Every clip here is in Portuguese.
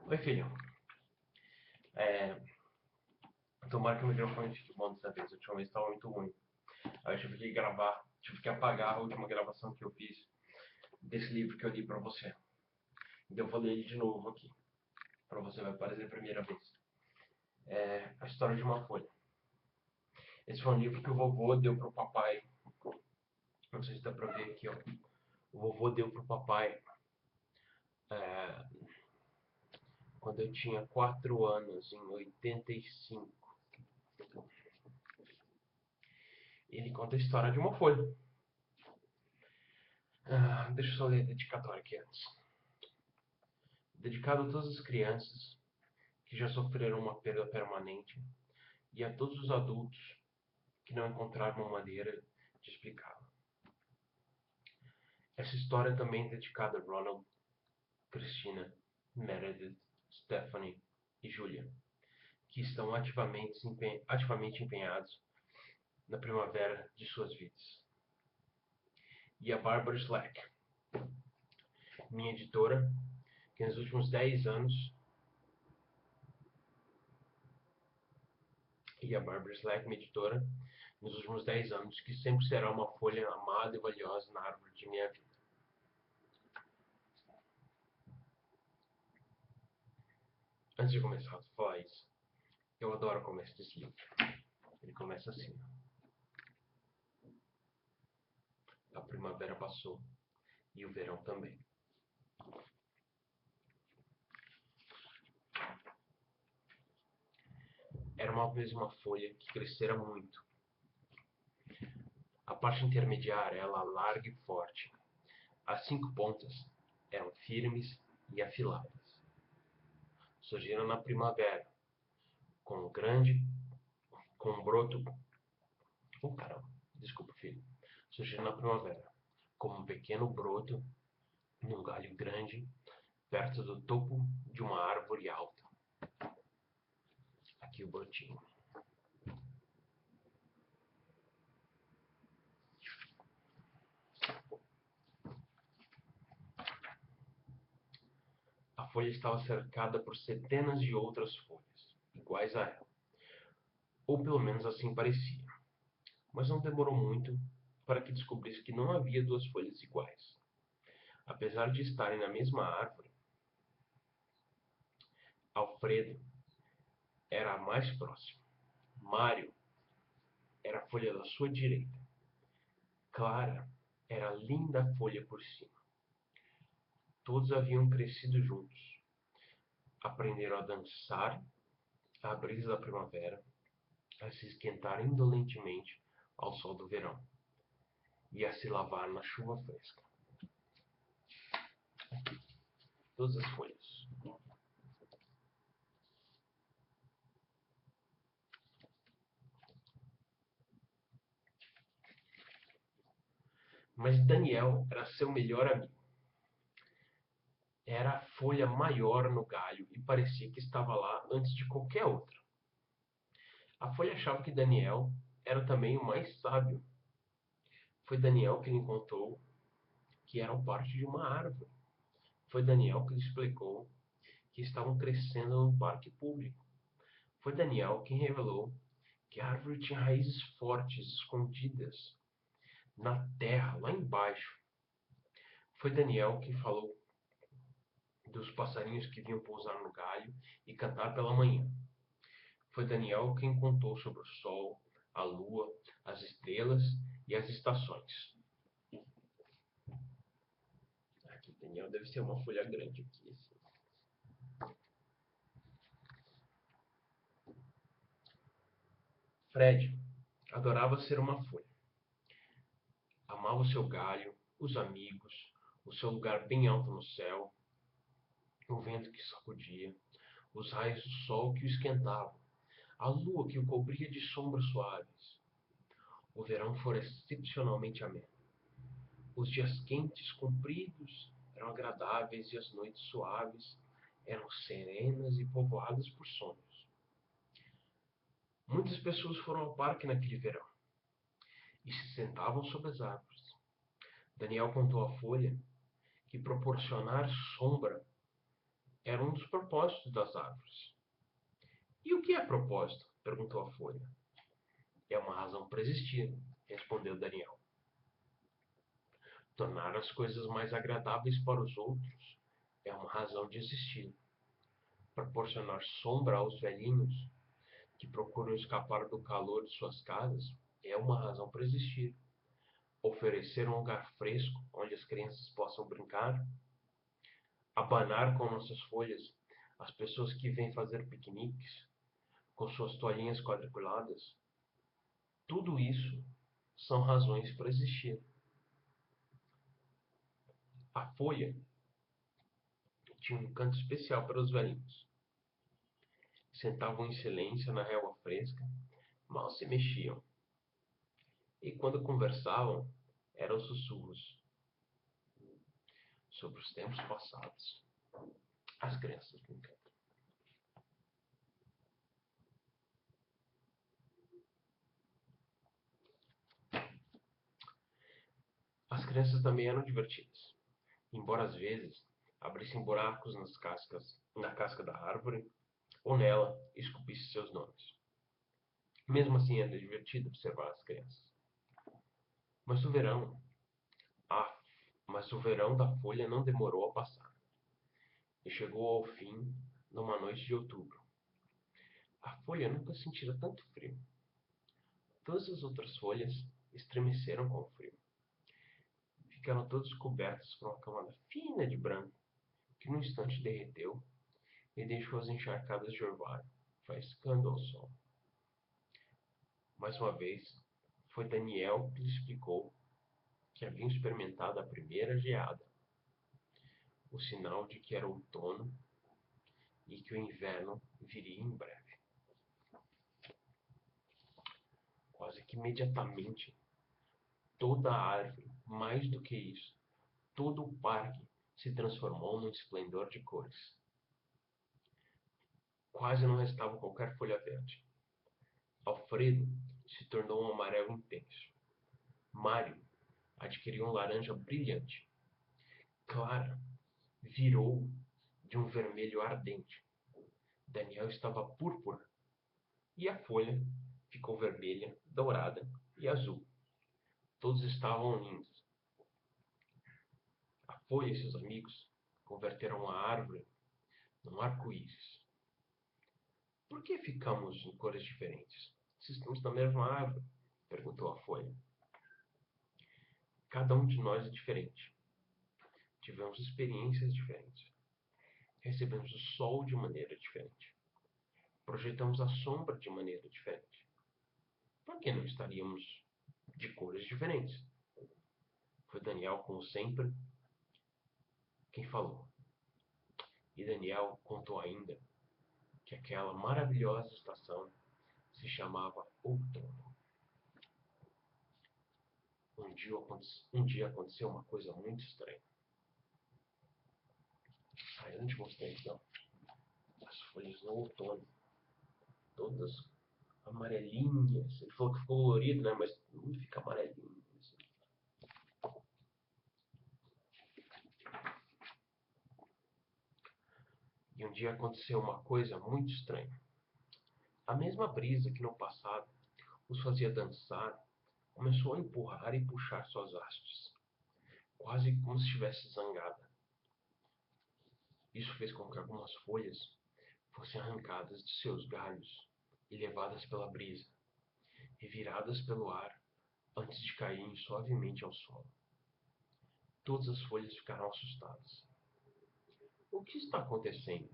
Oi, filho. É, tomara que o microfone fique bom dessa vez. A última vez estava muito ruim. Aí eu tive que gravar, tive que apagar a última gravação que eu fiz desse livro que eu li pra você. Então eu vou ler ele de novo aqui. Pra você, vai parecer a primeira vez. É A História de uma Folha. Esse foi um livro que o vovô deu pro papai. Não sei se dá pra ver aqui, ó. O vovô deu pro papai é, quando eu tinha 4 anos, em 85. Ele conta a história de uma folha. Deixa eu só ler a dedicatória aqui antes. Dedicado a todas as crianças que já sofreram uma perda permanente e a todos os adultos que não encontraram uma maneira de explicá-la. Essa história também é dedicada a Ronald, Christina, Meredith, Stephanie e Julia, que estão ativamente empenhados na primavera de suas vidas. E a Barbara Slack, minha editora, que nos últimos 10 anos e a Barbara Slack, minha editora, nos últimos 10 anos, que sempre será uma folha amada e valiosa na árvore de minha vida. Antes de começar a falar isso, eu adoro o começo desse livro. Ele começa assim: a primavera passou e o verão também. Era uma vez uma folha que crescera muito. A parte intermediária era larga e forte. As 5 pontas eram firmes e afiladas. Surgiram na primavera, com um grande, com um broto. Oh, caramba, desculpa, filho. Surgiram na primavera, como um pequeno broto num galho grande, perto do topo de uma árvore alta. Aqui o brotinho. A folha estava cercada por centenas de outras folhas, iguais a ela. Ou pelo menos assim parecia. Mas não demorou muito para que descobrisse que não havia duas folhas iguais. Apesar de estarem na mesma árvore, Alfredo era a mais próxima. Mário era a folha da sua direita. Clara era a linda folha por cima. Todos haviam crescido juntos. Aprenderam a dançar à brisa da primavera, a se esquentar indolentemente ao sol do verão e a se lavar na chuva fresca. Todas as folhas. Mas Daniel era seu melhor amigo. Era a folha maior no galho e parecia que estava lá antes de qualquer outra. A folha achava que Daniel era também o mais sábio. Foi Daniel que lhe contou que eram parte de uma árvore. Foi Daniel que lhe explicou que estavam crescendo num parque público. Foi Daniel quem revelou que a árvore tinha raízes fortes, escondidas na terra, lá embaixo. Foi Daniel quem falou dos passarinhos que vinham pousar no galho e cantar pela manhã. Foi Daniel quem contou sobre o sol, a lua, as estrelas e as estações. Aqui, Daniel deve ser uma folha grande aqui. Assim. Fred adorava ser uma folha. Amava o seu galho, os amigos, o seu lugar bem alto no céu, o vento que sacudia, os raios do sol que o esquentavam, a lua que o cobria de sombras suaves. O verão fora excepcionalmente ameno. Os dias quentes, compridos, eram agradáveis e as noites suaves eram serenas e povoadas por sonhos. Muitas pessoas foram ao parque naquele verão e se sentavam sob as árvores. Daniel contou à Folha que proporcionar sombra era um dos propósitos das árvores. E o que é propósito? Perguntou a folha. É uma razão para existir, respondeu Daniel. Tornar as coisas mais agradáveis para os outros é uma razão de existir. Proporcionar sombra aos velhinhos que procuram escapar do calor de suas casas é uma razão para existir. Oferecer um lugar fresco onde as crianças possam brincar, abanar com nossas folhas as pessoas que vêm fazer piqueniques com suas toalhinhas quadriculadas, tudo isso são razões para existir. A folha tinha um canto especial para os velhinhos. Sentavam em silêncio na relva fresca, mal se mexiam. E quando conversavam, eram sussurros sobre os tempos passados. As crianças brincando. As crianças também eram divertidas, embora às vezes abrissem buracos na casca da árvore ou nela esculpissem seus nomes. Mesmo assim, era divertido observar as crianças. Mas o verão, ah, mas o verão da folha não demorou a passar e chegou ao fim numa noite de outubro. A folha nunca sentira tanto frio. Todas as outras folhas estremeceram com o frio. Ficaram todas cobertas por uma camada fina de branco, que num instante derreteu e deixou as encharcadas de orvalho, faiscando ao sol. Mais uma vez, foi Daniel que lhe explicou que haviam experimentado a primeira geada, o sinal de que era outono e que o inverno viria em breve. Quase que imediatamente, toda a árvore, mais do que isso, todo o parque se transformou num esplendor de cores. Quase não restava qualquer folha verde. Alfredo se tornou um amarelo intenso. Mário adquiriu um laranja brilhante. Clara virou de um vermelho ardente. Daniel estava púrpura e a folha ficou vermelha, dourada e azul. Todos estavam lindos. A folha e seus amigos converteram a árvore num arco-íris. Por que ficamos em cores diferentes? Se estamos na mesma árvore, perguntou a folha. Cada um de nós é diferente. Tivemos experiências diferentes. Recebemos o sol de maneira diferente. Projetamos a sombra de maneira diferente. Por que não estaríamos de cores diferentes? Foi Daniel, como sempre, quem falou. E Daniel contou ainda que aquela maravilhosa estação se chamava outono. Um dia aconteceu uma coisa muito estranha. Eu não te mostrei então. As folhas no outono, todas amarelinhas. Ele falou que ficou colorido, né? Mas não fica amarelinho. Assim. E um dia aconteceu uma coisa muito estranha. A mesma brisa que no passado os fazia dançar começou a empurrar e puxar suas hastes, quase como se estivesse zangada. Isso fez com que algumas folhas fossem arrancadas de seus galhos e levadas pela brisa, reviradas pelo ar antes de caírem suavemente ao solo. Todas as folhas ficaram assustadas. O que está acontecendo?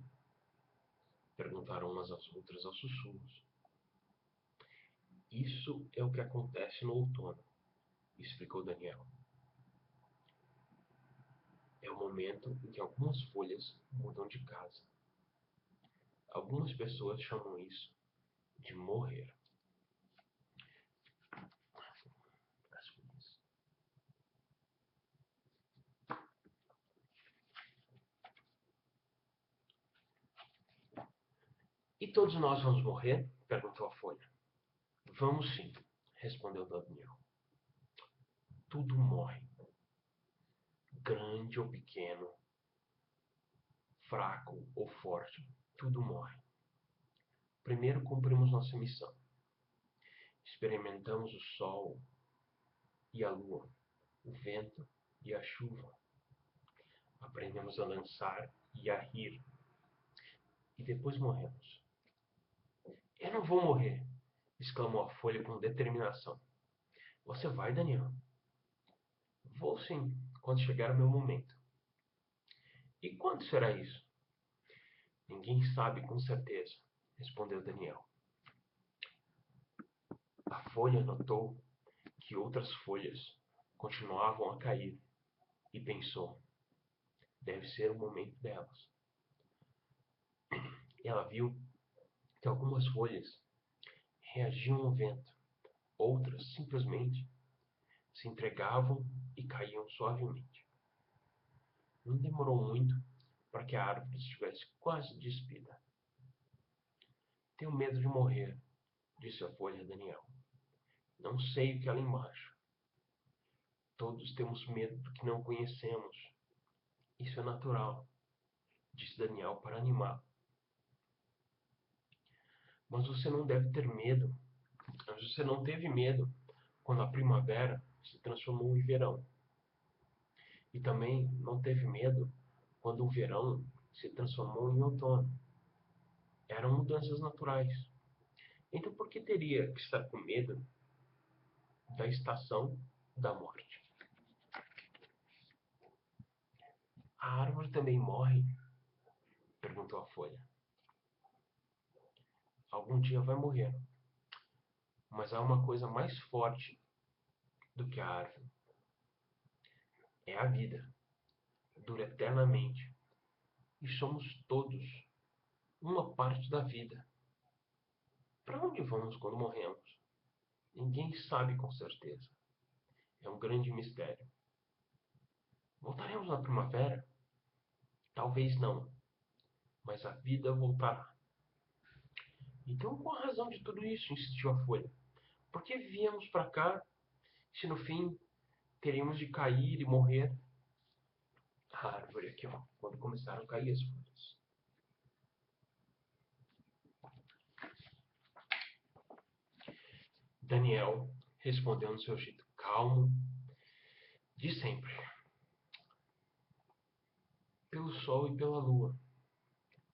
Perguntaram umas às outras aos sussurros. Isso é o que acontece no outono, explicou Daniel. É o momento em que algumas folhas mudam de casa. Algumas pessoas chamam isso de morrer. E todos nós vamos morrer? Perguntou a folha. Vamos sim, respondeu Daniel. Tudo morre, grande ou pequeno, fraco ou forte, tudo morre. Primeiro cumprimos nossa missão. Experimentamos o sol e a lua, o vento e a chuva. Aprendemos a dançar e a rir. E depois morremos. Eu não vou morrer, exclamou a folha com determinação. Você vai, Daniel? Vou sim, quando chegar o meu momento. E quando será isso? Ninguém sabe com certeza, respondeu Daniel. A folha notou que outras folhas continuavam a cair e pensou: deve ser o momento delas. Ela viu que algumas folhas reagiam ao vento, outras simplesmente se entregavam e caíam suavemente. Não demorou muito para que a árvore estivesse quase despida. Tenho medo de morrer, disse a folha a Daniel. Não sei o que há lá embaixo. Todos temos medo do que não conhecemos. Isso é natural, disse Daniel para animá-lo. Mas você não deve ter medo. Mas você não teve medo quando a primavera se transformou em verão. E também não teve medo quando o verão se transformou em outono. Eram mudanças naturais. Então por que teria que estar com medo da estação da morte? A árvore também morre? Perguntou a folha. Algum dia vai morrer. Mas há uma coisa mais forte do que a árvore. É a vida. Dura eternamente. E somos todos uma parte da vida. Para onde vamos quando morremos? Ninguém sabe com certeza. É um grande mistério. Voltaremos na primavera? Talvez não, mas a vida voltará. Então, qual a razão de tudo isso? Insistiu a folha. Por que viemos para cá se no fim teríamos de cair e morrer? A árvore aqui, ó, quando começaram a cair as folhas. Daniel respondeu no seu jeito calmo de sempre. Pelo sol e pela lua,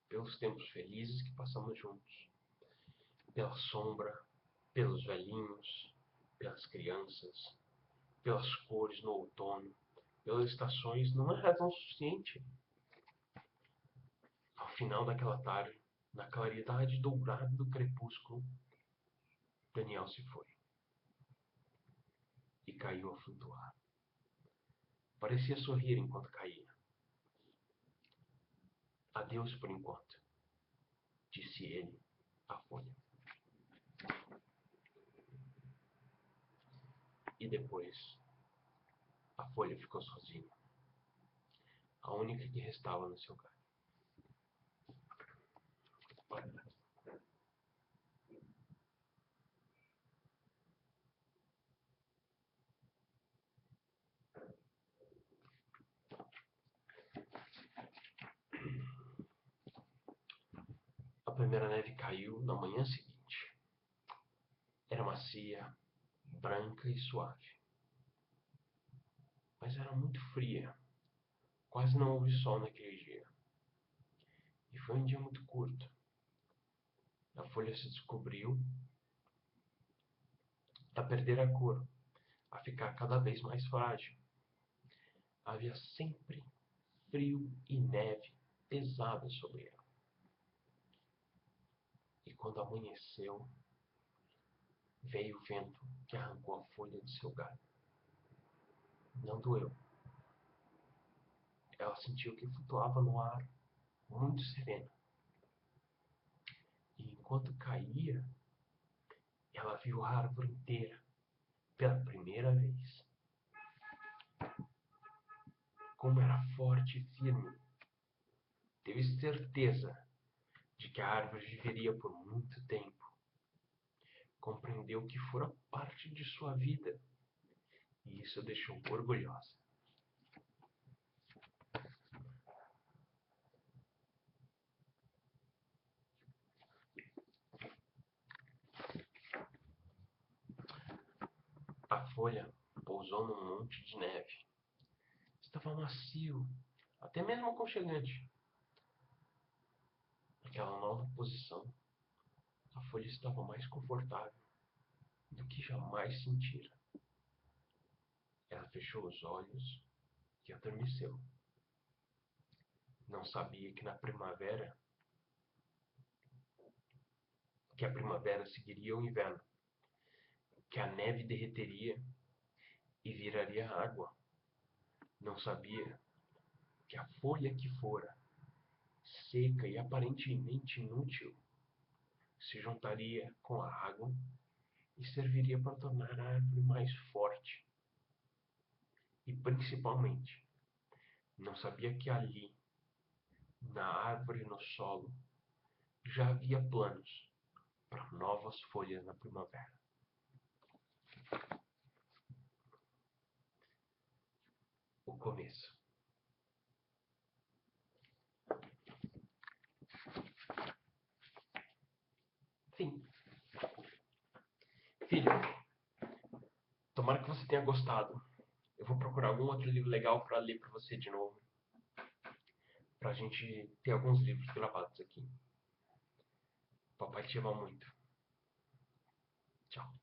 pelos tempos felizes que passamos juntos, pela sombra, pelos velhinhos, pelas crianças, pelas cores no outono, pelas estações, não é razão suficiente. Ao final daquela tarde, na claridade dourada do crepúsculo, Daniel se foi e caiu a flutuar. Parecia sorrir enquanto caía. Adeus por enquanto, disse ele à folha. E depois, a folha ficou sozinha, a única que restava no seu galho. A primeira neve caiu na manhã seguinte. Era macia, branca e suave. Mas era muito fria. Quase não houve sol naquele dia. E foi um dia muito curto. A folha se descobriu a perder a cor, a ficar cada vez mais frágil. Havia sempre frio e neve pesada sobre ela. E quando amanheceu, veio o vento que arrancou a folha de seu galho. Não doeu. Ela sentiu que flutuava no ar, muito serena. E enquanto caía, ela viu a árvore inteira, pela primeira vez. Como era forte e firme. Teve certeza de que a árvore viveria por muito tempo. Compreendeu que fora parte de sua vida. E isso a deixou orgulhosa. folha pousou num monte de neve. Estava macio, até mesmo aconchegante. Naquela nova posição, a folha estava mais confortável do que jamais sentira. Ela fechou os olhos e adormeceu. Não sabia que a primavera seguiria o inverno, que a neve derreteria e viraria água. Não sabia que a folha que fora seca e aparentemente inútil se juntaria com a água e serviria para tornar a árvore mais forte. E principalmente, não sabia que ali, na árvore e no solo, já havia planos para novas folhas na primavera. O começo. Fim. Filho, tomara que você tenha gostado. Eu vou procurar algum outro livro legal para ler para você de novo. Pra gente ter alguns livros gravados aqui. Papai te ama muito. Tchau.